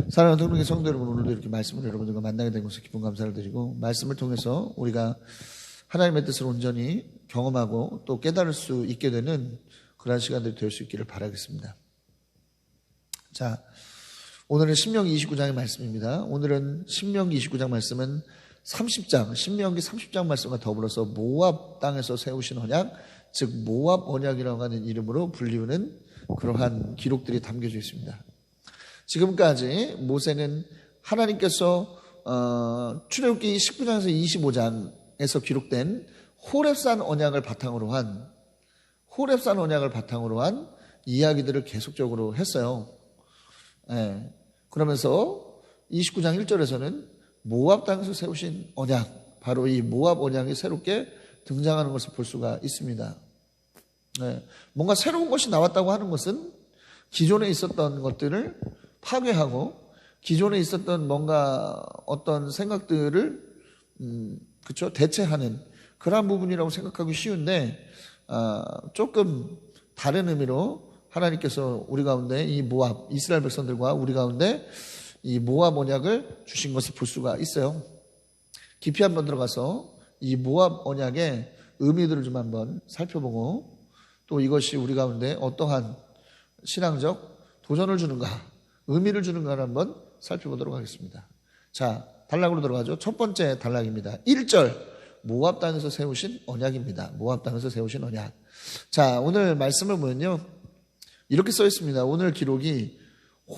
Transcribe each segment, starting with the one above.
사랑하는 동명의 성도 여러분, 오늘도 이렇게 말씀을 여러분들과 만나게 된 것을 기쁜 감사를 드리고, 말씀을 통해서 우리가 하나님의 뜻을 온전히 경험하고 또 깨달을 수 있게 되는 그러한 시간들이 될 수 있기를 바라겠습니다. 자, 오늘은 신명기 29장의 말씀입니다. 오늘은 신명기 29장 말씀은 30장, 신명기 30장 말씀과 더불어서 모압 땅에서 세우신 언약, 즉 모압 언약이라고 하는 이름으로 불리우는 그러한 기록들이 담겨져 있습니다. 지금까지 모세는 하나님께서 출애굽기 19장에서 25장에서 기록된 호렙산 언약을 바탕으로 한 이야기들을 계속적으로 했어요. 예. 그러면서 29장 1절에서는 모압 땅에서 세우신 언약, 바로 이 모압 언약이 새롭게 등장하는 것을 볼 수가 있습니다. 예. 뭔가 새로운 것이 나왔다고 하는 것은 기존에 있었던 것들을 파괴하고 기존에 있었던 뭔가 어떤 생각들을 그쵸? 대체하는 그러한 부분이라고 생각하기 쉬운데 조금 다른 의미로 하나님께서 우리 가운데 이 모압 이스라엘 백성들과 우리 가운데 이 모압 언약을 주신 것을 볼 수가 있어요. 깊이 한번 들어가서 이 모압 언약의 의미들을 좀 한번 살펴보고 또 이것이 우리 가운데 어떠한 신앙적 도전을 주는가, 의미를 주는가를 한번 살펴보도록 하겠습니다. 자, 단락으로 들어가죠. 첫 번째 단락입니다. 1절, 모압 땅에서 세우신 언약입니다. 모압 땅에서 세우신 언약. 자, 오늘 말씀을 보면요, 이렇게 써 있습니다. 오늘 기록이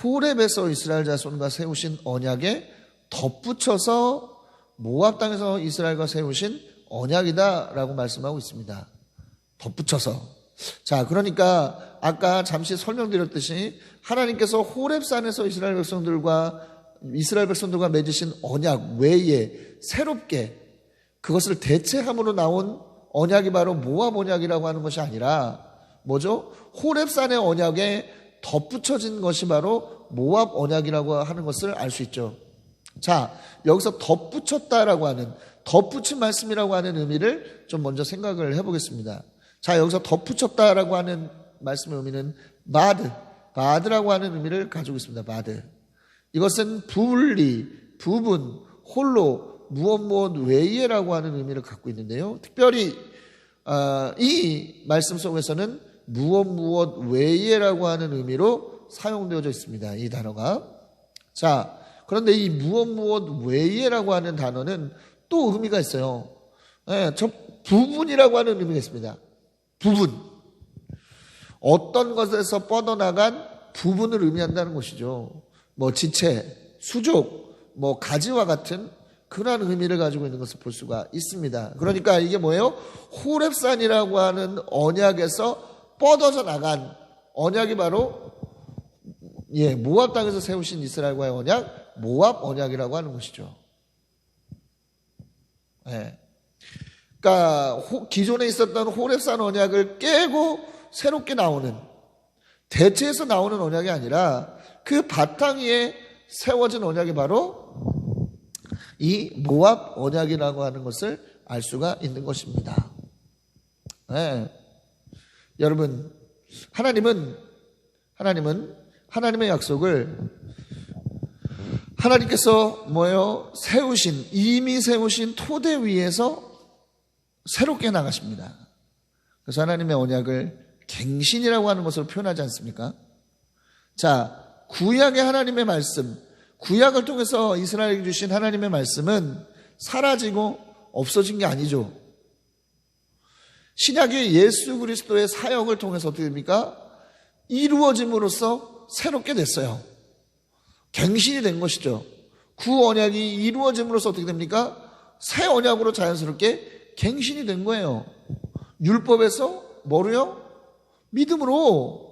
호렙에서 이스라엘 자손과 세우신 언약에 덧붙여서 모압 땅에서 이스라엘과 세우신 언약이다라고 말씀하고 있습니다. 덧붙여서. 자, 그러니까 아까 잠시 설명드렸듯이 하나님께서 호렙산에서 이스라엘 백성들과 맺으신 언약 외에 새롭게 그것을 대체함으로 나온 언약이 바로 모압 언약이라고 하는 것이 아니라 뭐죠? 호렙산의 언약에 덧붙여진 것이 바로 모압 언약이라고 하는 것을 알 수 있죠. 자, 여기서 덧붙였다라고 하는, 덧붙인 말씀이라고 하는 의미를 좀 먼저 생각을 해보겠습니다. 자, 여기서 덧붙였다라고 하는 말씀의 의미는 바드라고 하는 의미를 가지고 있습니다. 바드. 이것은 분리, 부분, 홀로, 무엇 외에라고 하는 의미를 갖고 있는데요. 특별히 이 말씀 속에서는 무엇 외에라고 하는 의미로 사용되어져 있습니다. 이 단어가. 자, 그런데 이 무엇 외에라고 하는 단어는 또 의미가 있어요. 네, 저 부분이라고 하는 의미가 있습니다. 부분. 어떤 것에서 뻗어나간 부분을 의미한다는 것이죠. 뭐 지체, 수족, 뭐 가지와 같은 그러한 의미를 가지고 있는 것을 볼 수가 있습니다. 그러니까 이게 뭐예요? 호렙산이라고 하는 언약에서 뻗어져 나간 언약이 바로 모압 땅에서 세우신 이스라엘과의 언약, 모압 언약이라고 하는 것이죠. 예. 그러니까 기존에 있었던 호렙산 언약을 깨고 새롭게 나오는, 대체해서 나오는 언약이 아니라 그 바탕 위에 세워진 언약이 바로 이 모압 언약이라고 하는 것을 알 수가 있는 것입니다. 네. 여러분, 하나님은 하나님의 약속을 하나님께서 이미 세우신 토대 위에서 새롭게 나가십니다. 그래서 하나님의 언약을 갱신이라고 하는 것으로 표현하지 않습니까? 자, 구약의 하나님의 말씀, 구약을 통해서 이스라엘에게 주신 하나님의 말씀은 사라지고 없어진 게 아니죠. 신약의 예수 그리스도의 사역을 통해서 어떻게 됩니까? 이루어짐으로써 새롭게 됐어요. 갱신이 된 것이죠. 구 언약이 이루어짐으로써 어떻게 됩니까? 새 언약으로 자연스럽게 갱신이 된 거예요. 율법에서 뭐로요? 믿음으로.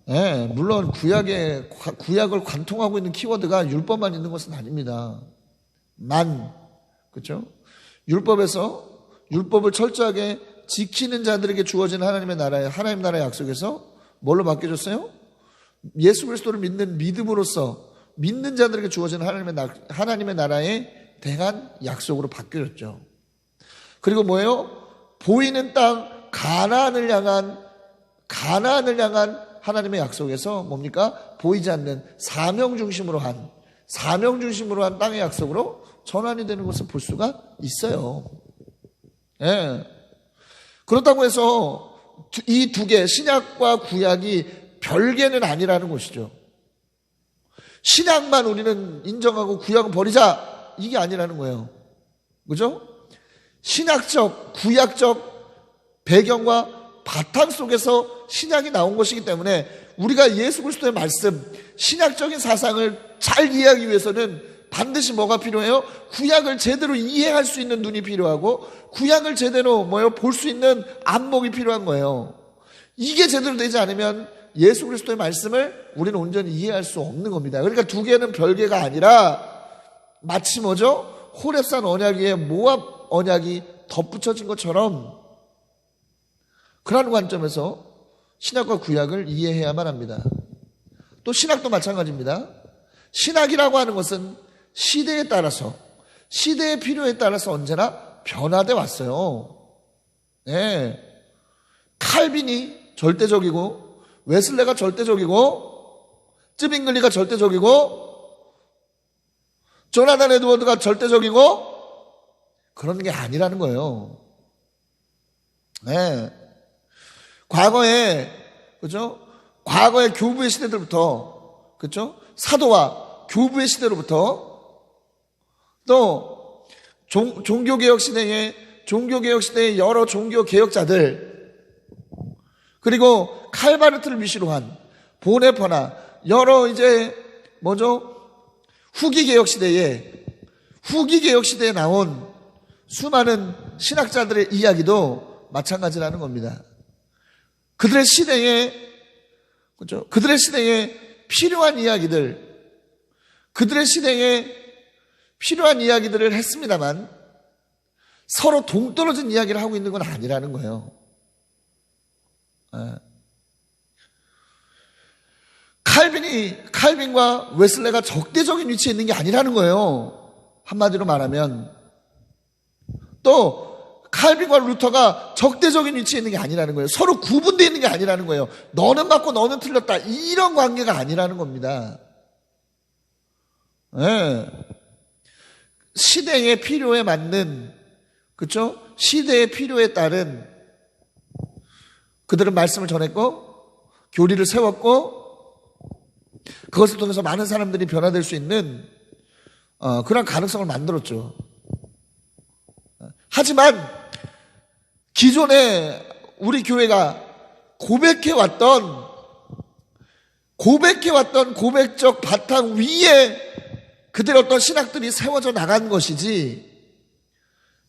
네, 물론 구약을 관통하고 있는 키워드가 율법만 있는 것은 아닙니다. 그렇죠? 율법을 철저하게 지키는 자들에게 주어진 하나님 나라의 약속에서 뭘로 바뀌어졌어요? 예수 그리스도를 믿는 믿음으로써 믿는 자들에게 주어진 하나님의 나라에 대한 약속으로 바뀌어졌죠. 그리고 뭐예요? 보이는 땅 가나안을 향한 하나님의 약속에서 뭡니까? 보이지 않는 사명 중심으로 한 땅의 약속으로 전환이 되는 것을 볼 수가 있어요. 예. 그렇다고 해서 이 두 개, 신약과 구약이 별개는 아니라는 것이죠. 신약만 우리는 인정하고 구약은 버리자, 이게 아니라는 거예요. 그죠? 신약적, 구약적 배경과 바탕 속에서 신약이 나온 것이기 때문에 우리가 예수 그리스도의 말씀, 신약적인 사상을 잘 이해하기 위해서는 반드시 뭐가 필요해요? 구약을 제대로 이해할 수 있는 눈이 필요하고 구약을 제대로 볼 수 있는 안목이 필요한 거예요. 이게 제대로 되지 않으면 예수 그리스도의 말씀을 우리는 온전히 이해할 수 없는 겁니다. 그러니까 두 개는 별개가 아니라 마치 뭐죠? 호렙산 언약 위에 모압 언약이 덧붙여진 것처럼 그러한 관점에서 신약과 구약을 이해해야만 합니다. 또 신학도 마찬가지입니다. 신학이라고 하는 것은 시대에 따라서, 시대의 필요에 따라서 언제나 변화돼 왔어요. 네. 칼빈이 절대적이고, 웨슬레가 절대적이고, 쯔빙글리가 절대적이고, 조나단 에드워드가 절대적이고, 그런 게 아니라는 거예요. 네. 과거에, 그죠? 과거의 교부의 시대들부터, 그죠? 사도와 교부의 시대로부터 또 종교개혁 시대의 여러 종교개혁자들, 그리고 칼바르트를 위시로 한 보네퍼나 여러 후기개혁 시대에 나온 수많은 신학자들의 이야기도 마찬가지라는 겁니다. 그들의 시대에 필요한 이야기들을 했습니다만 서로 동떨어진 이야기를 하고 있는 건 아니라는 거예요. 칼빈과 웨슬레가 적대적인 위치에 있는 게 아니라는 거예요. 한마디로 말하면 또 칼빈과 루터가 적대적인 위치에 있는 게 아니라는 거예요. 서로 구분되어 있는 게 아니라는 거예요. 너는 맞고 너는 틀렸다, 이런 관계가 아니라는 겁니다. 네. 시대의 필요에 맞는, 그렇죠? 시대의 필요에 따른 그들은 말씀을 전했고 교리를 세웠고 그것을 통해서 많은 사람들이 변화될 수 있는 그런 가능성을 만들었죠. 하지만 기존에 우리 교회가 고백해왔던 고백적 바탕 위에 그들의 어떤 신학들이 세워져 나간 것이지,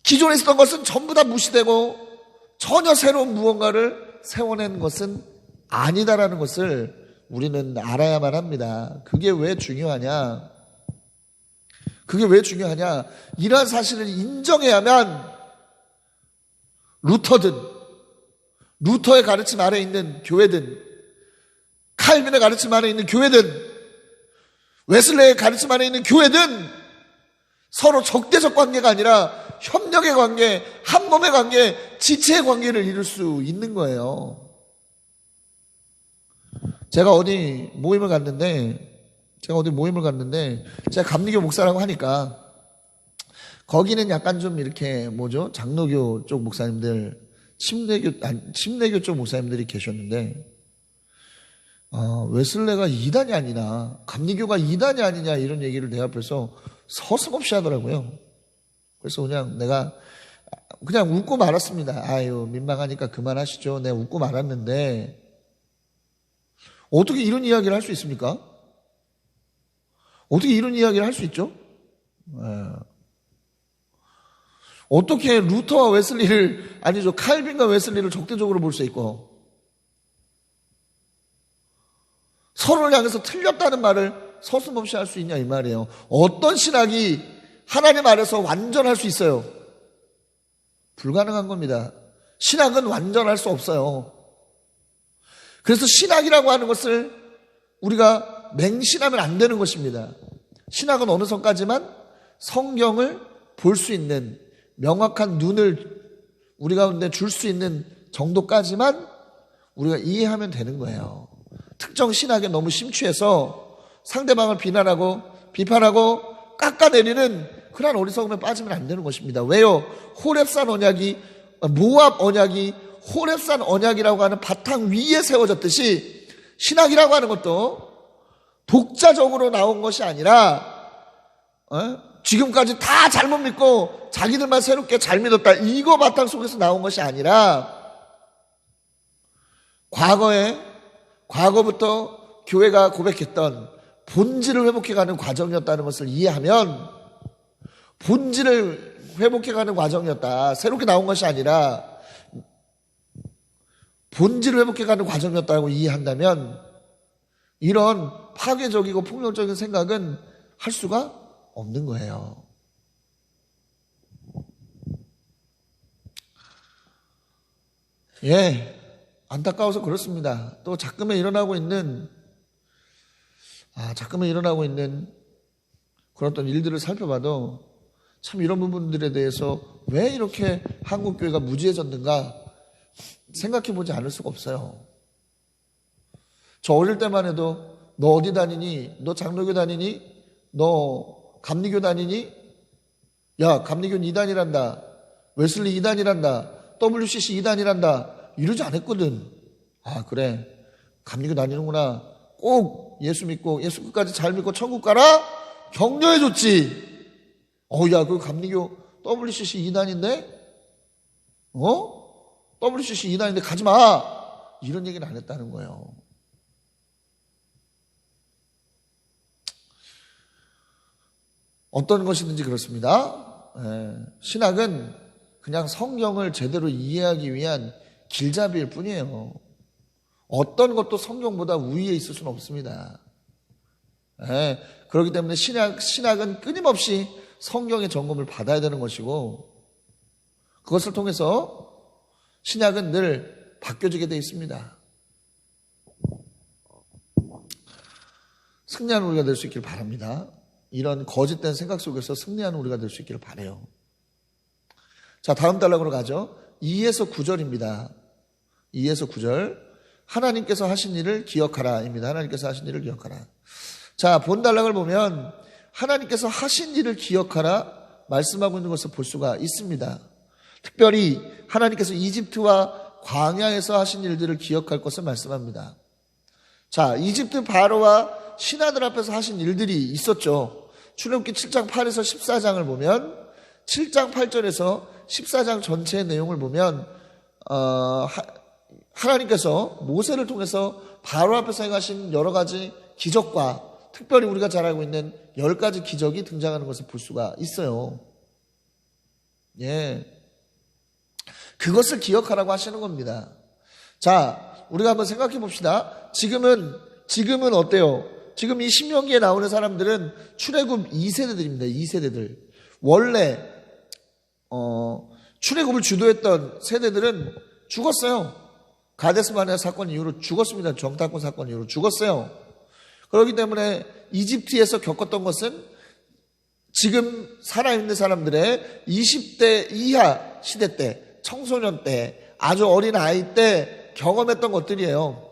기존에 있었던 것은 전부 다 무시되고 전혀 새로운 무언가를 세워낸 것은 아니다라는 것을 우리는 알아야만 합니다. 그게 왜 중요하냐? 이러한 사실을 인정해야만 루터의 가르침 아래 있는 교회든, 칼빈의 가르침 아래 있는 교회든, 웨슬레의 가르침 안에 있는 교회든 서로 적대적 관계가 아니라 협력의 관계, 한 몸의 관계, 지체의 관계를 이룰 수 있는 거예요. 제가 어디 모임을 갔는데 제가 감리교 목사라고 하니까 거기는 약간 좀 이렇게 장로교 쪽 목사님들, 침례교 쪽 목사님들이 계셨는데 웨슬레가 이단이 아니냐, 감리교가 이단이 아니냐, 이런 얘기를 내 앞에서 서슴없이 하더라고요. 그래서 내가 그냥 웃고 말았습니다. 아유, 민망하니까 그만하시죠. 내가 웃고 말았는데 어떻게 이런 이야기를 할 수 있습니까? 어떻게 이런 이야기를 할 수 있죠? 어떻게 루터와 칼빈과 웨슬리를 적대적으로 볼 수 있고 서로를 향해서 틀렸다는 말을 서슴없이 할 수 있냐, 이 말이에요. 어떤 신학이 하나님 아래서 완전할 수 있어요? 불가능한 겁니다. 신학은 완전할 수 없어요. 그래서 신학이라고 하는 것을 우리가 맹신하면 안 되는 것입니다. 신학은 어느 선까지만 성경을 볼 수 있는 명확한 눈을 우리 가운데 줄 수 있는 정도까지만 우리가 이해하면 되는 거예요. 특정 신학에 너무 심취해서 상대방을 비난하고 비판하고 깎아내리는 그런 어리석음에 빠지면 안 되는 것입니다. 왜요? 모압 언약이 호렙산 언약이라고 하는 바탕 위에 세워졌듯이 신학이라고 하는 것도 독자적으로 나온 것이 아니라 지금까지 다 잘못 믿고 자기들만 새롭게 잘 믿었다, 이거 바탕 속에서 나온 것이 아니라 과거부터 교회가 고백했던 본질을 회복해가는 과정이었다는 것을 이해하면, 본질을 회복해가는 과정이었다, 새롭게 나온 것이 아니라 본질을 회복해가는 과정이었다고 이해한다면 이런 파괴적이고 폭력적인 생각은 할 수가 없는 거예요. 안타까워서 그렇습니다. 또 작금에 일어나고 있는 그런 어떤 일들을 살펴봐도 참 이런 부분들에 대해서 왜 이렇게 한국교회가 무지해졌는가 생각해 보지 않을 수가 없어요. 저 어릴 때만 해도 너 어디 다니니? 너 장로교 다니니? 너 감리교 다니니? 야, 감리교는 2단이란다. 웨슬리 2단이란다. WCC 2단이란다. 이러지 않았거든. 아, 그래. 감리교 다니는구나. 꼭 예수 믿고 예수 끝까지 잘 믿고 천국 가라? 격려해줬지. 야, 그 감리교 WCC 2단인데? WCC 2단인데 가지 마. 이런 얘기는 안 했다는 거예요. 어떤 것이든지 그렇습니다. 신학은 그냥 성경을 제대로 이해하기 위한 길잡이일 뿐이에요. 어떤 것도 성경보다 우위에 있을 수는 없습니다. 그렇기 때문에 신학은 끊임없이 성경의 점검을 받아야 되는 것이고, 그것을 통해서 신학은 늘 바뀌어지게 되어 있습니다. 승리하는 우리가 될 수 있기를 바랍니다. 이런 거짓된 생각 속에서 승리하는 우리가 될 수 있기를 바라요. 자, 다음 단락으로 가죠. 2에서 9절입니다. 2에서 9절. 하나님께서 하신 일을 기억하라 입니다. 하나님께서 하신 일을 기억하라. 자, 본 단락을 보면 하나님께서 하신 일을 기억하라 말씀하고 있는 것을 볼 수가 있습니다. 특별히 하나님께서 이집트와 광야에서 하신 일들을 기억할 것을 말씀합니다. 자, 이집트 바로와 신하들 앞에서 하신 일들이 있었죠. 출애굽기 7장 8에서 14장을 보면 7장 8절에서 14장 전체의 내용을 보면 하나님께서 모세를 통해서 바로 앞에서 행하신 여러 가지 기적과 특별히 우리가 잘 알고 있는 10가지 기적이 등장하는 것을 볼 수가 있어요. 그것을 기억하라고 하시는 겁니다. 자, 우리가 한번 생각해 봅시다. 지금은 어때요? 지금 이 신명기에 나오는 사람들은 출애굽 2세대들입니다. 2세대들. 원래 출애굽을 주도했던 세대들은 죽었어요. 가데스 바네아 사건 이후로 죽었습니다. 정탐꾼 사건 이후로 죽었어요. 그렇기 때문에 이집트에서 겪었던 것은 지금 살아있는 사람들의 20대 이하 시대 때, 청소년 때, 아주 어린 아이 때 경험했던 것들이에요.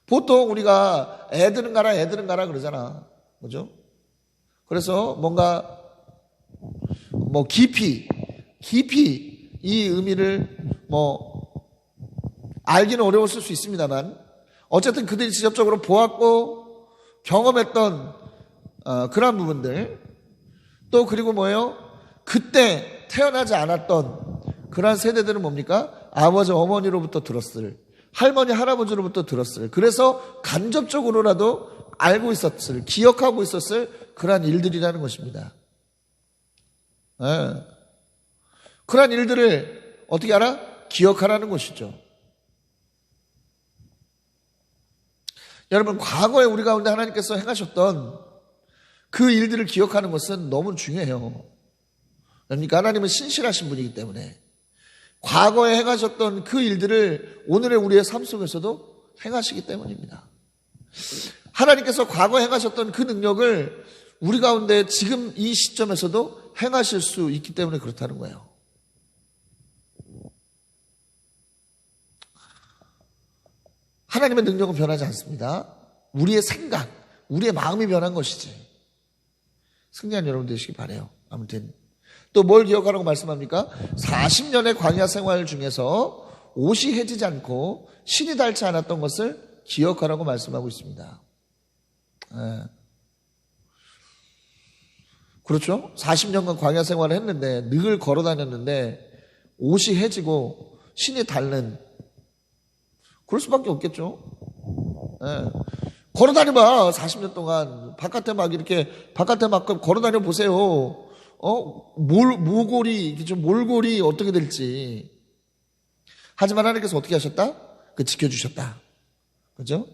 보통 우리가 애들은 가라 그러잖아. 그죠? 그래서 뭔가 깊이 이 의미를 알기는 어려웠을 수 있습니다만 어쨌든 그들이 직접적으로 보았고 경험했던 그런 부분들, 또 그리고 뭐예요? 그때 태어나지 않았던 그런 세대들은 뭡니까? 아버지 어머니로부터 들었을, 할머니 할아버지로부터 들었을, 그래서 간접적으로라도 알고 있었을, 기억하고 있었을 그러한 일들이라는 것입니다. 그러한 일들을 어떻게 알아? 기억하라는 것이죠. 여러분, 과거에 우리 가운데 하나님께서 행하셨던 그 일들을 기억하는 것은 너무 중요해요. 그러니까 하나님은 신실하신 분이기 때문에 과거에 행하셨던 그 일들을 오늘의 우리의 삶 속에서도 행하시기 때문입니다. 하나님께서 과거에 행하셨던 그 능력을 우리 가운데 지금 이 시점에서도 행하실 수 있기 때문에 그렇다는 거예요. 하나님의 능력은 변하지 않습니다. 우리의 생각, 우리의 마음이 변한 것이지. 승리한 여러분 되시기 바라요. 아무튼 또 뭘 기억하라고 말씀합니까? 40년의 광야 생활 중에서 옷이 해지지 않고 신이 닳지 않았던 것을 기억하라고 말씀하고 있습니다. 그렇죠? 40년간 광야 생활을 했는데 늘 걸어 다녔는데 옷이 해지고 신이 닳는, 그럴 수밖에 없겠죠. 걸어 다녀봐. 40년 동안 바깥에 막 이렇게 바깥에 막 걸어 다녀 보세요. 모골이 좀 몰골이 어떻게 될지. 하지만 하나님께서 어떻게 하셨다? 지켜주셨다. 그죠?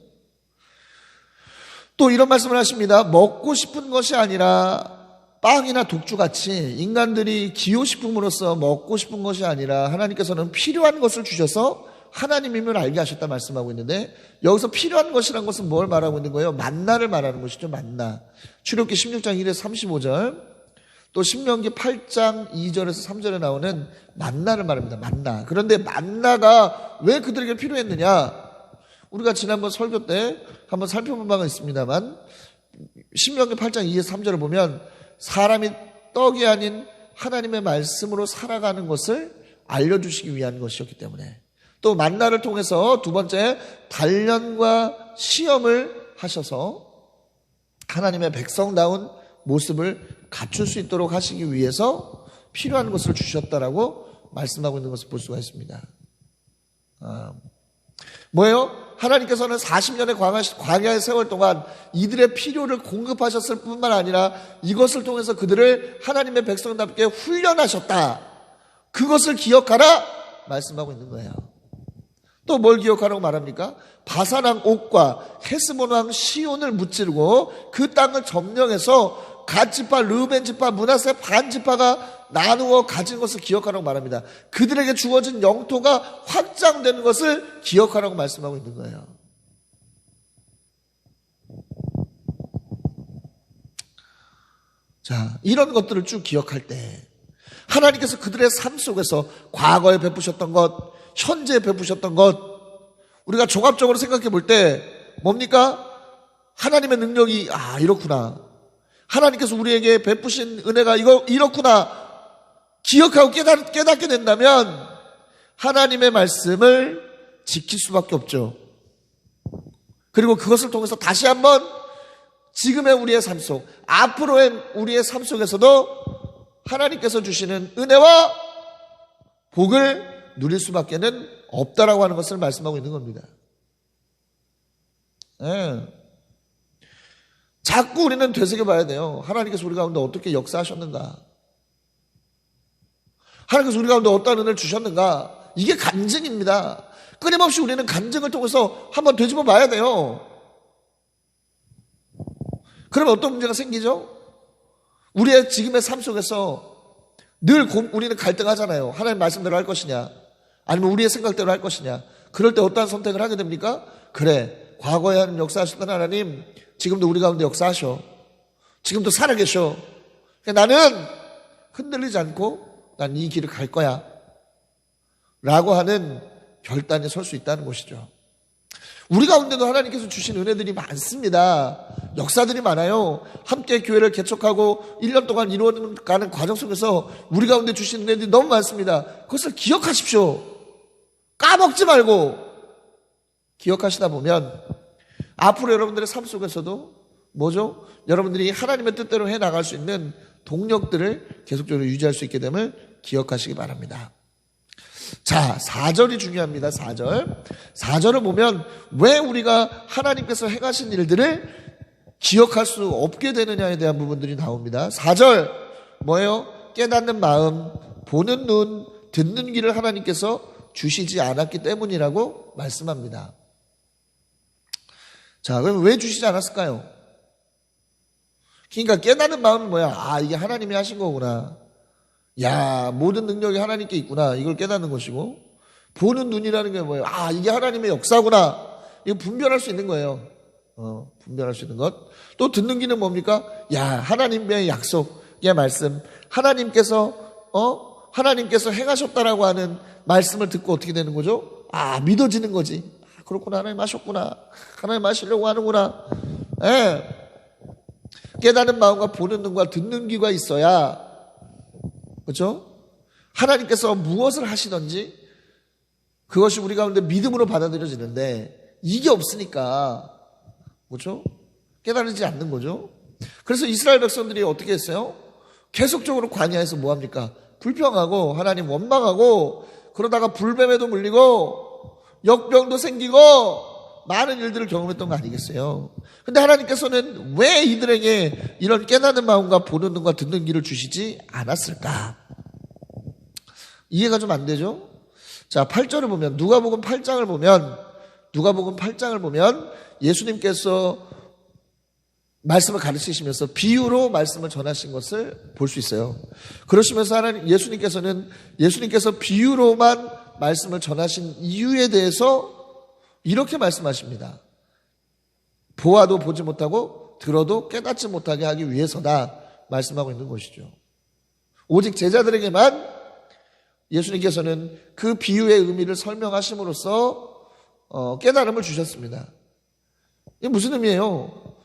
또 이런 말씀을 하십니다. 먹고 싶은 것이 아니라 빵이나 독주같이 인간들이 기호식품으로서 먹고 싶은 것이 아니라 하나님께서는 필요한 것을 주셔서 하나님임을 알게 하셨다 말씀하고 있는데, 여기서 필요한 것이란 것은 뭘 말하고 있는 거예요? 만나를 말하는 것이죠. 만나. 출애굽기 16장 1에서 35절, 또 신명기 8장 2절에서 3절에 나오는 만나를 말합니다. 만나. 그런데 만나가 왜 그들에게 필요했느냐? 우리가 지난번 설교 때 한번 살펴본 바가 있습니다만, 신명기 8장 2에서 3절을 보면 사람이 떡이 아닌 하나님의 말씀으로 살아가는 것을 알려주시기 위한 것이었기 때문에, 또 만나를 통해서 두 번째 단련과 시험을 하셔서 하나님의 백성다운 모습을 갖출 수 있도록 하시기 위해서 필요한 것을 주셨다라고 말씀하고 있는 것을 볼 수가 있습니다. 뭐예요? 하나님께서는 40년의 광야의 세월 동안 이들의 필요를 공급하셨을 뿐만 아니라 이것을 통해서 그들을 하나님의 백성답게 훈련하셨다. 그것을 기억하라 말씀하고 있는 거예요. 또 뭘 기억하라고 말합니까? 바산왕 옥과 헤스본 왕 시온을 무찌르고 그 땅을 점령해서 갓 지파, 르우벤 지파, 므낫세 반 지파가 나누어 가진 것을 기억하라고 말합니다. 그들에게 주어진 영토가 확장되는 것을 기억하라고 말씀하고 있는 거예요. 자, 이런 것들을 쭉 기억할 때 하나님께서 그들의 삶 속에서 과거에 베푸셨던 것, 현재에 베푸셨던 것, 우리가 종합적으로 생각해 볼 때 뭡니까? 하나님의 능력이 이렇구나. 하나님께서 우리에게 베푸신 은혜가 이렇구나. 기억하고 깨닫게 된다면 하나님의 말씀을 지킬 수밖에 없죠. 그리고 그것을 통해서 다시 한번 지금의 우리의 삶 속, 앞으로의 우리의 삶 속에서도 하나님께서 주시는 은혜와 복을 누릴 수밖에는 없다라고 하는 것을 말씀하고 있는 겁니다. 자꾸 우리는 되새겨봐야 돼요. 하나님께서 우리 가운데 어떻게 역사하셨는가? 하나님께서 우리 가운데 어떤 은혜를 주셨는가? 이게 간증입니다. 끊임없이 우리는 간증을 통해서 한번 되짚어 봐야 돼요. 그러면 어떤 문제가 생기죠? 우리의 지금의 삶 속에서 늘 우리는 갈등하잖아요. 하나님 말씀대로 할 것이냐, 아니면 우리의 생각대로 할 것이냐. 그럴 때 어떠한 선택을 하게 됩니까? 그래, 과거에 하나님 역사하셨던 하나님 지금도 우리 가운데 역사하셔. 지금도 살아계셔. 나는 흔들리지 않고 난 이 길을 갈 거야 라고 하는 결단에 설 수 있다는 것이죠. 우리 가운데도 하나님께서 주신 은혜들이 많습니다. 역사들이 많아요. 함께 교회를 개척하고 1년 동안 이루어가는 과정 속에서 우리 가운데 주신 은혜들이 너무 많습니다. 그것을 기억하십시오. 까먹지 말고 기억하시다 보면 앞으로 여러분들의 삶 속에서도 뭐죠? 여러분들이 하나님의 뜻대로 해나갈 수 있는 동력들을 계속적으로 유지할 수 있게 됨을 기억하시기 바랍니다. 자, 4절이 중요합니다. 4절을 보면 왜 우리가 하나님께서 행하신 일들을 기억할 수 없게 되느냐에 대한 부분들이 나옵니다. 4절 뭐예요? 깨닫는 마음, 보는 눈, 듣는 귀를 하나님께서 주시지 않았기 때문이라고 말씀합니다. 자, 그럼 왜 주시지 않았을까요? 그러니까 깨닫는 마음은 뭐야? 이게 하나님이 하신 거구나. 야, 모든 능력이 하나님께 있구나. 이걸 깨닫는 것이고, 보는 눈이라는 게 뭐예요? 이게 하나님의 역사구나. 이거 분별할 수 있는 거예요. 분별할 수 있는 것. 또 듣는 귀는 뭡니까? 야, 하나님의 약속의 말씀. 하나님께서 행하셨다라고 하는 말씀을 듣고 어떻게 되는 거죠? 믿어지는 거지. 그렇구나. 하나님 하셨구나. 하나님 하시려고 하는구나. 예. 깨닫는 마음과 보는 눈과 듣는 귀가 있어야, 그렇죠? 하나님께서 무엇을 하시든지 그것이 우리 가운데 믿음으로 받아들여지는데 이게 없으니까, 그렇죠? 깨달지 않는 거죠. 그래서 이스라엘 백성들이 어떻게 했어요? 계속적으로 광야에서 뭐합니까? 불평하고 하나님 원망하고 그러다가 불뱀에도 물리고 역병도 생기고 많은 일들을 경험했던 거 아니겠어요? 근데 하나님께서는 왜 이들에게 이런 깨닫는 마음과 보는 눈과 듣는 귀를 주시지 않았을까? 이해가 좀 안 되죠? 자, 8절을 보면, 누가복음 8장을 보면 예수님께서 말씀을 가르치시면서 비유로 말씀을 전하신 것을 볼 수 있어요. 그러시면서 예수님께서 비유로만 말씀을 전하신 이유에 대해서 이렇게 말씀하십니다. 보아도 보지 못하고 들어도 깨닫지 못하게 하기 위해서다 말씀하고 있는 것이죠. 오직 제자들에게만 예수님께서는 그 비유의 의미를 설명하심으로써 깨달음을 주셨습니다. 이게 무슨 의미예요?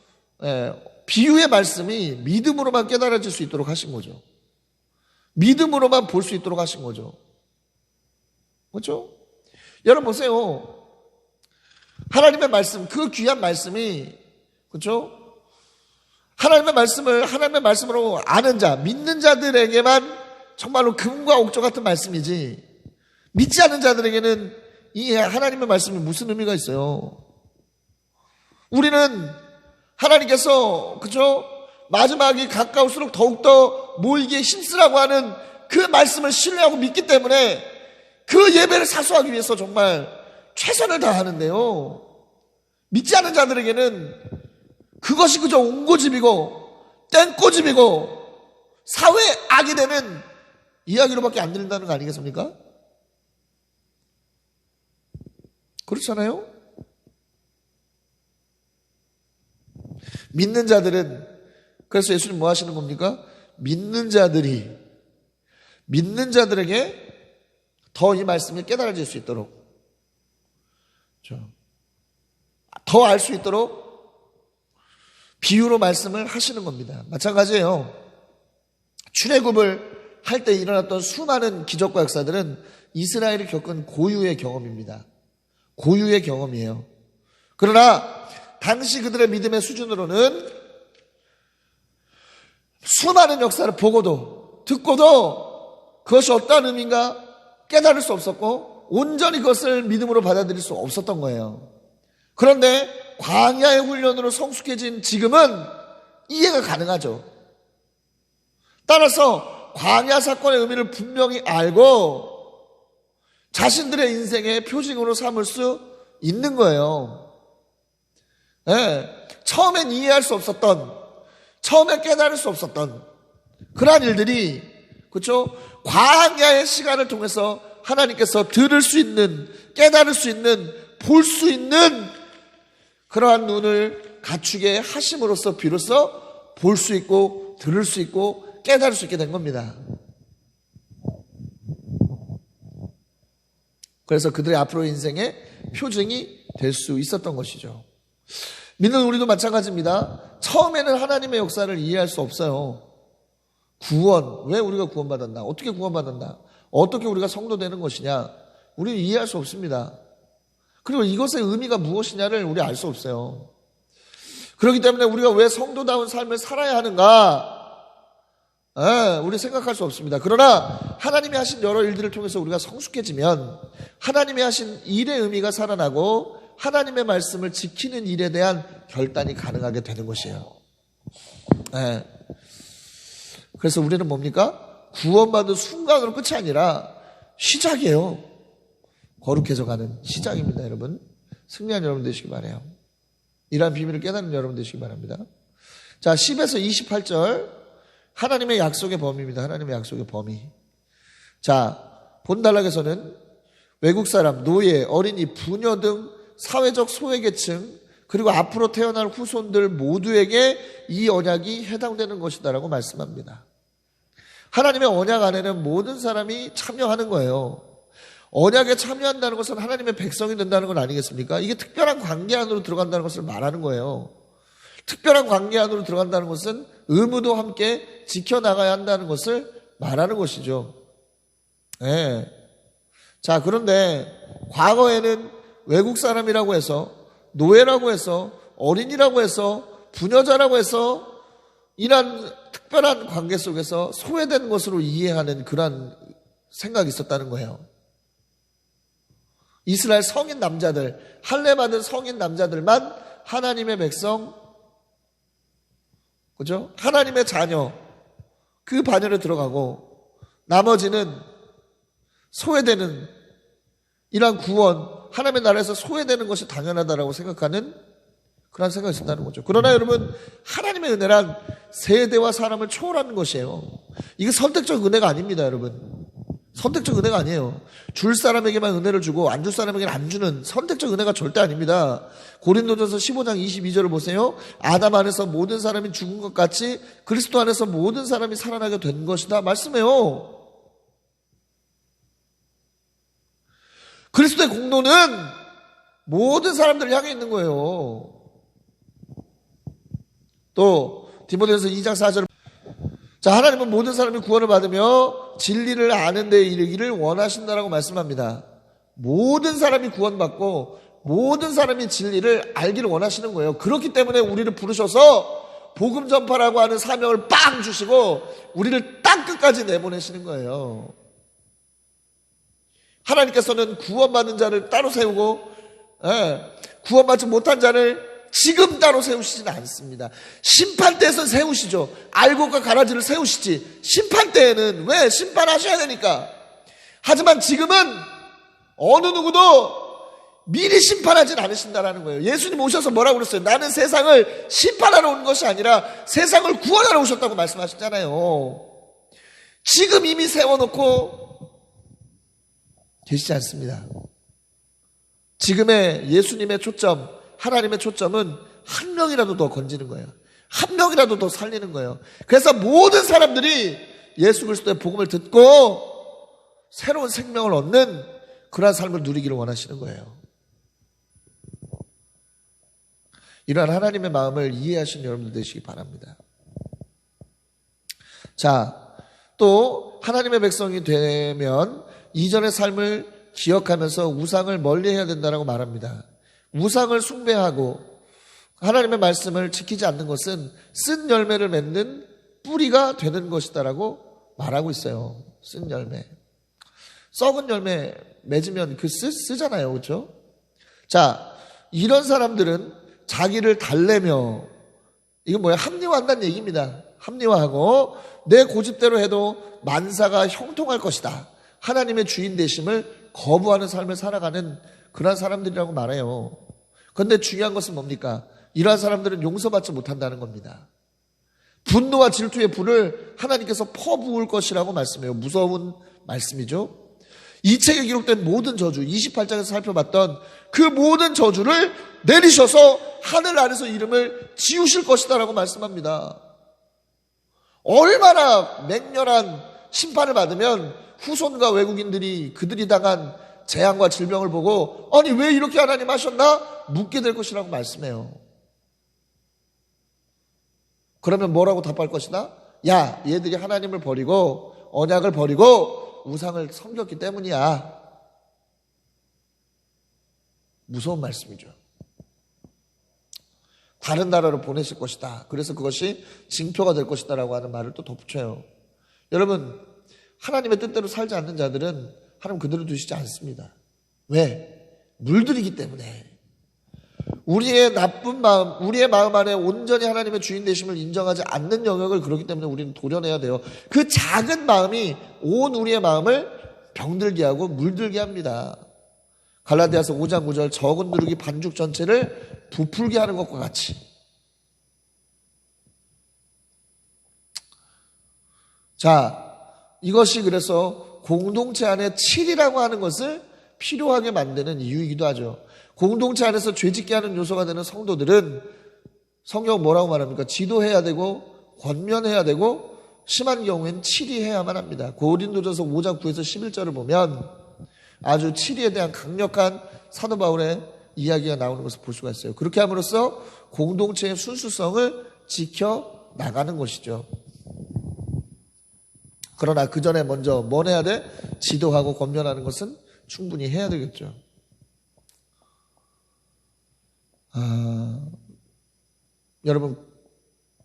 비유의 말씀이 믿음으로만 깨달아질 수 있도록 하신 거죠. 믿음으로만 볼 수 있도록 하신 거죠. 그렇죠? 여러분 보세요. 하나님의 말씀, 그 귀한 말씀이, 그렇죠? 하나님의 말씀으로 아는 자, 믿는 자들에게만 정말로 금과 옥조 같은 말씀이지, 믿지 않는 자들에게는 이 하나님의 말씀이 무슨 의미가 있어요? 우리는 하나님께서, 그렇죠? 마지막이 가까울수록 더욱더 모이기에 힘쓰라고 하는 그 말씀을 신뢰하고 믿기 때문에 그 예배를 사수하기 위해서 정말 최선을 다하는데요. 믿지 않는 자들에게는 그것이 그저 옹고집이고 땡꼬집이고 사회 악이 되는 이야기로밖에 안 들린다는 거 아니겠습니까? 그렇잖아요? 믿는 자들은, 그래서 예수님 뭐 하시는 겁니까? 믿는 자들에게 더 이 말씀이 깨달아질 수 있도록, 더 알 수 있도록 비유로 말씀을 하시는 겁니다. 마찬가지예요. 출애굽을 할 때 일어났던 수많은 기적과 역사들은 이스라엘이 겪은 고유의 경험입니다. 고유의 경험이에요. 그러나 당시 그들의 믿음의 수준으로는 수많은 역사를 보고도 듣고도 그것이 어떤 의미인가 깨달을 수 없었고 온전히 그것을 믿음으로 받아들일 수 없었던 거예요. 그런데 광야의 훈련으로 성숙해진 지금은 이해가 가능하죠. 따라서 광야 사건의 의미를 분명히 알고 자신들의 인생의 표징으로 삼을 수 있는 거예요. 처음엔 이해할 수 없었던, 처음엔 깨달을 수 없었던 그러한 일들이, 그렇죠? 광야의 시간을 통해서 하나님께서 들을 수 있는, 깨달을 수 있는, 볼 수 있는 그러한 눈을 갖추게 하심으로써 비로소 볼 수 있고 들을 수 있고 깨달을 수 있게 된 겁니다. 그래서 그들의 앞으로의 인생의 표징이 될 수 있었던 것이죠. 믿는 우리도 마찬가지입니다. 처음에는 하나님의 역사를 이해할 수 없어요. 구원, 왜 우리가 구원받았나? 어떻게 구원받았나? 어떻게 우리가 성도 되는 것이냐? 우리는 이해할 수 없습니다. 그리고 이것의 의미가 무엇이냐를 우리 알 수 없어요. 그렇기 때문에 우리가 왜 성도다운 삶을 살아야 하는가? 우리 생각할 수 없습니다. 그러나 하나님이 하신 여러 일들을 통해서 우리가 성숙해지면 하나님이 하신 일의 의미가 살아나고 하나님의 말씀을 지키는 일에 대한 결단이 가능하게 되는 것이에요. 그래서 우리는 뭡니까? 구원받은 순간으로 끝이 아니라 시작이에요. 거룩해져 가는 시작입니다, 여러분. 승리한 여러분 되시기 바라요. 이러한 비밀을 깨닫는 여러분 되시기 바랍니다. 자, 10에서 28절. 하나님의 약속의 범위입니다. 하나님의 약속의 범위. 자, 본단락에서는 외국 사람, 노예, 어린이, 부녀 등 사회적 소외계층, 그리고 앞으로 태어날 후손들 모두에게 이 언약이 해당되는 것이다라고 말씀합니다. 하나님의 언약 안에는 모든 사람이 참여하는 거예요. 언약에 참여한다는 것은 하나님의 백성이 된다는 건 아니겠습니까? 이게 특별한 관계 안으로 들어간다는 것을 말하는 거예요. 특별한 관계 안으로 들어간다는 것은 의무도 함께 지켜나가야 한다는 것을 말하는 것이죠. 네. 자, 그런데 과거에는 외국 사람이라고 해서, 노예라고 해서, 어린이라고 해서, 부녀자라고 해서 이런 특별한 관계 속에서 소외된 것으로 이해하는 그런 생각이 있었다는 거예요. 이스라엘 성인 남자들, 할례 받은 성인 남자들만 하나님의 백성, 그죠? 하나님의 자녀, 그 반열에 들어가고 나머지는 소외되는, 이러한 구원, 하나님의 나라에서 소외되는 것이 당연하다라고 생각하는 그런 생각이 있었다는 거죠. 그러나 여러분, 하나님의 은혜란 세대와 사람을 초월하는 것이에요. 이게 선택적 은혜가 아닙니다, 여러분. 선택적 은혜가 아니에요. 줄 사람에게만 은혜를 주고 안 줄 사람에게는 안 주는 선택적 은혜가 절대 아닙니다. 고린도전서 15장 22절을 보세요. 아담 안에서 모든 사람이 죽은 것 같이 그리스도 안에서 모든 사람이 살아나게 된 것이다 말씀해요. 그리스도의 공로는 모든 사람들을 향해 있는 거예요. 또 디모데전서 2장 4절, 자, 하나님은 모든 사람이 구원을 받으며 진리를 아는 데 이르기를 원하신다라고 말씀합니다. 모든 사람이 구원받고 모든 사람이 진리를 알기를 원하시는 거예요. 그렇기 때문에 우리를 부르셔서 복음 전파라고 하는 사명을 빵 주시고 우리를 땅 끝까지 내보내시는 거예요. 하나님께서는 구원받는 자를 따로 세우고, 구원받지 못한 자를 지금 따로 세우시지는 않습니다. 심판대에서 세우시죠. 알곡과 가라지를 세우시지. 심판대에는 왜? 심판하셔야 되니까. 하지만 지금은 어느 누구도 미리 심판하진 않으신다라는 거예요. 예수님 오셔서 뭐라고 그랬어요? 나는 세상을 심판하러 온 것이 아니라 세상을 구원하러 오셨다고 말씀하셨잖아요. 지금 이미 세워놓고 계시지 않습니다. 지금의 예수님의 초점, 하나님의 초점은 한 명이라도 더 건지는 거예요. 한 명이라도 더 살리는 거예요. 그래서 모든 사람들이 예수 그리스도의 복음을 듣고 새로운 생명을 얻는 그러한 삶을 누리기를 원하시는 거예요. 이러한 하나님의 마음을 이해하시는 여러분들 되시기 바랍니다. 자, 또 하나님의 백성이 되면 이전의 삶을 기억하면서 우상을 멀리해야 된다고 말합니다. 우상을 숭배하고 하나님의 말씀을 지키지 않는 것은 쓴 열매를 맺는 뿌리가 되는 것이다라고 말하고 있어요. 쓴 열매. 썩은 열매 맺으면 그 쓰잖아요. 그렇죠? 자, 이런 사람들은 자기를 달래며, 이건 뭐야? 합리화한다는 얘기입니다. 합리화하고 내 고집대로 해도 만사가 형통할 것이다. 하나님의 주인 되심을 거부하는 삶을 살아가는 그런 사람들이라고 말해요. 그런데 중요한 것은 뭡니까? 이러한 사람들은 용서받지 못한다는 겁니다. 분노와 질투의 불을 하나님께서 퍼부을 것이라고 말씀해요. 무서운 말씀이죠. 이 책에 기록된 모든 저주, 28장에서 살펴봤던 그 모든 저주를 내리셔서 하늘 아래서 이름을 지우실 것이다라고 말씀합니다. 얼마나 맹렬한 심판을 받으면 후손과 외국인들이 그들이 당한 재앙과 질병을 보고 아니 왜 이렇게 하나님 하셨나? 묻게 될 것이라고 말씀해요. 그러면 뭐라고 답할 것이다? 야, 얘들이 하나님을 버리고 언약을 버리고 우상을 섬겼기 때문이야. 무서운 말씀이죠. 다른 나라로 보내실 것이다. 그래서 그것이 징표가 될 것이다 라고 하는 말을 또 덧붙여요. 여러분, 하나님의 뜻대로 살지 않는 자들은 하나님 그대로 두시지 않습니다. 왜? 물들이기 때문에. 우리의 나쁜 마음, 우리의 마음 안에 온전히 하나님의 주인 되심을 인정하지 않는 영역을 그렇기 때문에 우리는 도려내야 돼요. 그 작은 마음이 온 우리의 마음을 병들게 하고 물들게 합니다. 갈라디아서 5장 9절 적은 누룩이 반죽 전체를 부풀게 하는 것과 같이. 자, 이것이 그래서 공동체 안에 7이라고 하는 것을 필요하게 만드는 이유이기도 하죠. 공동체 안에서 죄짓게 하는 요소가 되는 성도들은 성경 뭐라고 말합니까? 지도해야 되고 권면해야 되고 심한 경우엔 치리해야만 합니다. 고린도전서 5장 9에서 11절을 보면 아주 치리에 대한 강력한 사도 바울의 이야기가 나오는 것을 볼 수가 있어요. 그렇게 함으로써 공동체의 순수성을 지켜나가는 것이죠. 그러나 그 전에 먼저 뭘 해야 돼? 지도하고 권면하는 것은 충분히 해야 되겠죠. 여러분,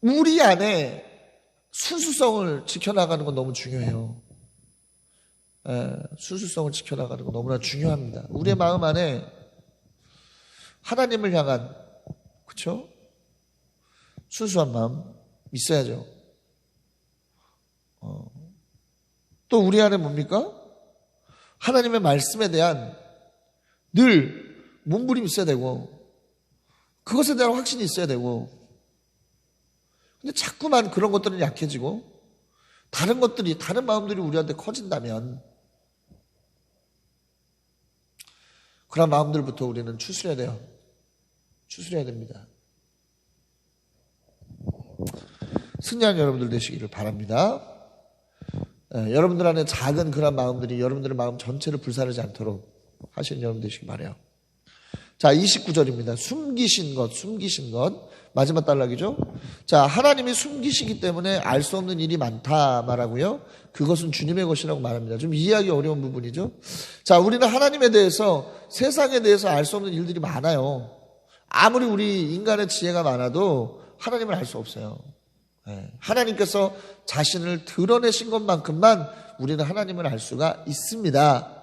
우리 안에 순수성을 지켜나가는 건 너무 중요해요. 순수성을 지켜나가는 건 너무나 중요합니다. 우리의 마음 안에 하나님을 향한, 그렇죠? 순수한 마음 있어야죠. 또 우리 안에 뭡니까? 하나님의 말씀에 대한 늘 몸부림이 있어야 되고 그것에 대한 확신이 있어야 되고, 근데 자꾸만 그런 것들은 약해지고 다른 것들이, 다른 마음들이 우리한테 커진다면 그런 마음들부터 우리는 추스려야 돼요. 추스려야 됩니다. 승리하는 여러분들 되시기를 바랍니다. 여러분들 안에 작은 그런 마음들이 여러분들의 마음 전체를 불사르지 않도록 하시는 여러분 되시기 바라요. 자, 29절입니다. 숨기신 것. 마지막 단락이죠. 자, 하나님이 숨기시기 때문에 알 수 없는 일이 많다 말하고요. 그것은 주님의 것이라고 말합니다. 좀 이해하기 어려운 부분이죠. 자, 우리는 하나님에 대해서, 세상에 대해서 알 수 없는 일들이 많아요. 아무리 우리 인간의 지혜가 많아도 하나님을 알 수 없어요. 하나님께서 자신을 드러내신 것만큼만 우리는 하나님을 알 수가 있습니다.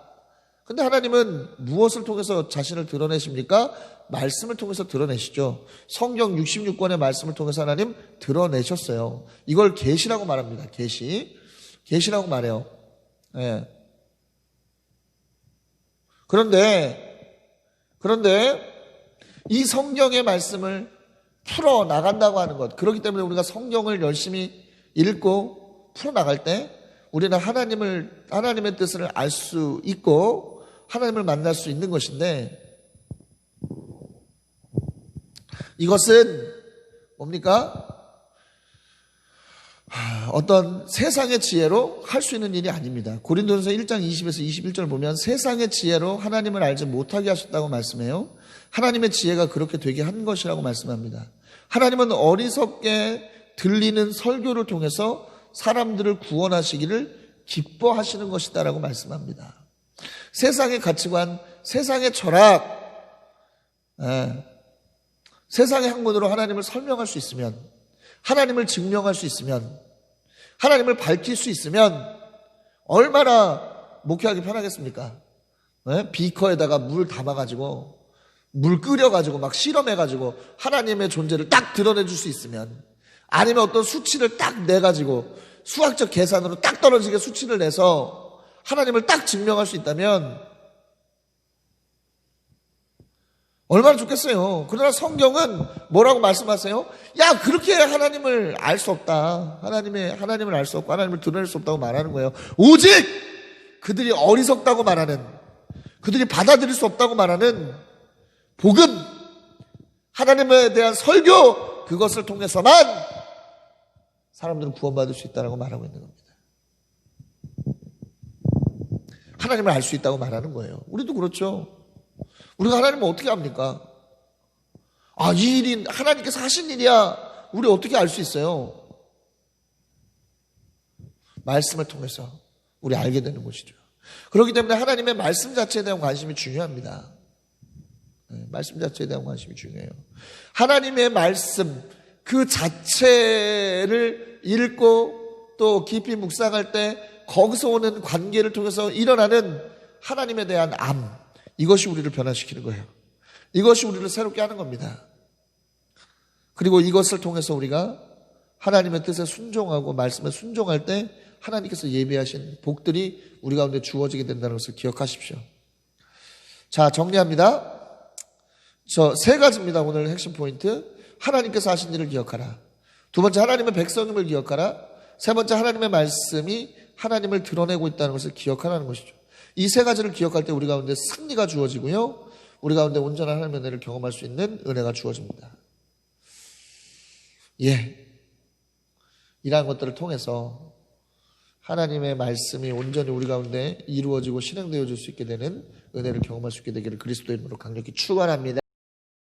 근데 하나님은 무엇을 통해서 자신을 드러내십니까? 말씀을 통해서 드러내시죠. 성경 66권의 말씀을 통해서 하나님 드러내셨어요. 이걸 계시라고 말합니다. 계시라고 말해요. 그런데 이 성경의 말씀을 풀어 나간다고 하는 것, 그렇기 때문에 우리가 성경을 열심히 읽고 풀어 나갈 때 우리는 하나님의 뜻을 알 수 있고 하나님을 만날 수 있는 것인데, 이것은 뭡니까? 어떤 세상의 지혜로 할 수 있는 일이 아닙니다. 고린도전서 1장 20에서 21절 보면 세상의 지혜로 하나님을 알지 못하게 하셨다고 말씀해요. 하나님의 지혜가 그렇게 되게 한 것이라고 말씀합니다. 하나님은 어리석게 들리는 설교를 통해서 사람들을 구원하시기를 기뻐하시는 것이다라고 말씀합니다. 세상의 가치관, 세상의 철학, 세상의 학문으로 하나님을 설명할 수 있으면, 하나님을 증명할 수 있으면, 하나님을 밝힐 수 있으면 얼마나 목회하기 편하겠습니까? 비커에다가 물 담아가지고 물 끓여가지고 막 실험해가지고 하나님의 존재를 딱 드러내줄 수 있으면, 아니면 어떤 수치를 딱 내가지고 수학적 계산으로 딱 떨어지게 수치를 내서 하나님을 딱 증명할 수 있다면 얼마나 좋겠어요. 그러나 성경은 뭐라고 말씀하세요? 야, 그렇게 하나님을 알 수 없다. 하나님을 알 수 없고 하나님을 드러낼 수 없다고 말하는 거예요. 오직 그들이 어리석다고 말하는, 그들이 받아들일 수 없다고 말하는 복음, 하나님에 대한 설교, 그것을 통해서만 사람들은 구원받을 수 있다고 말하고 있는 겁니다. 하나님을 알 수 있다고 말하는 거예요. 우리도 그렇죠. 우리가 하나님을 어떻게 압니까? 이 일이 하나님께서 하신 일이야. 우리 어떻게 알 수 있어요? 말씀을 통해서 우리 알게 되는 것이죠. 그렇기 때문에 하나님의 말씀 자체에 대한 관심이 중요합니다. 말씀 자체에 대한 관심이 중요해요. 하나님의 말씀 그 자체를 읽고 또 깊이 묵상할 때 거기서 오는 관계를 통해서 일어나는 하나님에 대한 암, 이것이 우리를 변화시키는 거예요. 이것이 우리를 새롭게 하는 겁니다. 그리고 이것을 통해서 우리가 하나님의 뜻에 순종하고 말씀에 순종할 때 하나님께서 예비하신 복들이 우리 가운데 주어지게 된다는 것을 기억하십시오. 자, 정리합니다. 저 세 가지입니다. 오늘 핵심 포인트. 하나님께서 하신 일을 기억하라. 두 번째, 하나님의 백성임을 기억하라. 세 번째, 하나님의 말씀이 하나님을 드러내고 있다는 것을 기억하라는 것이죠. 이 세 가지를 기억할 때 우리 가운데 승리가 주어지고요, 우리 가운데 온전한 하나님의 은혜를 경험할 수 있는 은혜가 주어집니다. 이러한 것들을 통해서 하나님의 말씀이 온전히 우리 가운데 이루어지고 실행되어질 수 있게 되는 은혜를 경험할 수 있게 되기를 그리스도의 이름으로 강력히 축원합니다.